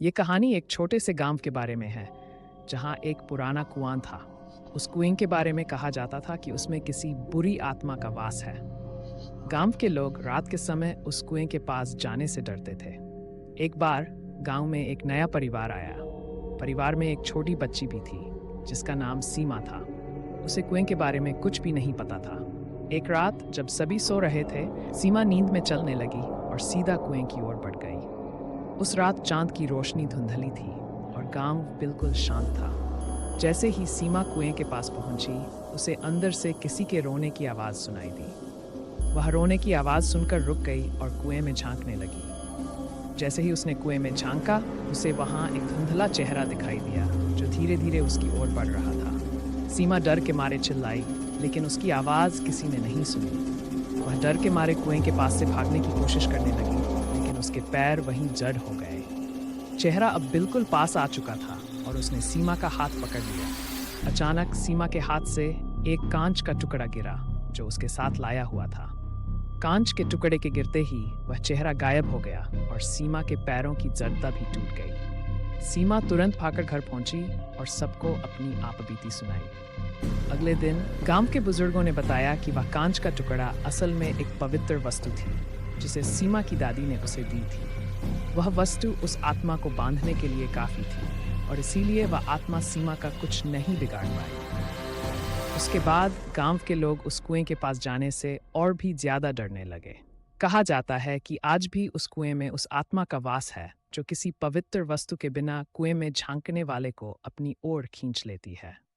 ये कहानी एक छोटे से गांव के बारे में है, जहां एक पुराना कुआं था। उस कुएं के बारे में कहा जाता था कि उसमें किसी बुरी आत्मा का वास है। गांव के लोग रात के समय उस कुएं के पास जाने से डरते थे। एक बार गांव में एक नया परिवार आया। परिवार में एक छोटी बच्ची भी थी, जिसका नाम सीमा था। उसे कुएं के बारे में कुछ भी नहीं पता था। एक रात जब सभी सो रहे थे, सीमा नींद में चलने लगी और सीधा कुएं की ओर बढ़ गई। उस रात चांद की रोशनी धुंधली थी और गांव बिल्कुल शांत था। जैसे ही सीमा कुएं के पास पहुंची, उसे अंदर से किसी के रोने की आवाज़ सुनाई दी। वह रोने की आवाज़ सुनकर रुक गई और कुएं में झांकने लगी। जैसे ही उसने कुएं में झांका, उसे वहां एक धुंधला चेहरा दिखाई दिया जो धीरे धीरे उसकी ओर बढ़ रहा था। सीमा डर के मारे चिल्लाई, लेकिन उसकी आवाज़ किसी ने नहीं सुनी। वह डर के मारे कुएं के पास से भागने की कोशिश करने लगी, लेकिन उसके पैर वहीं जड़ हो गए। चेहरा अब बिल्कुल पास आ चुका था और उसने सीमा का हाथ पकड़ लिया। अचानक सीमा के हाथ से एक कांच का टुकड़ा गिरा जो उसके साथ लाया हुआ था। कांच के टुकड़े के गिरते ही वह चेहरा गायब हो गया और सीमा के पैरों की जड़ता भी टूट गई। सीमा तुरंत भागकर घर पहुंची और सबको अपनी आपबीती सुनाई। अगले दिन गांव के बुजुर्गों ने बताया कि वह कांच का टुकड़ा असल में एक पवित्र वस्तु थी, जिसे सीमा की दादी ने उसे दी थी। वह वस्तु उस आत्मा को बांधने के लिए काफी थी और इसीलिए वह आत्मा सीमा का कुछ नहीं बिगाड़ पाई। उसके बाद गांव के लोग उस कुएं के पास जाने से और भी ज्यादा डरने लगे। कहा जाता है कि आज भी उस कुएं में उस आत्मा का वास है, जो किसी पवित्र वस्तु के बिना कुएं में झांकने वाले को अपनी ओर खींच लेती है।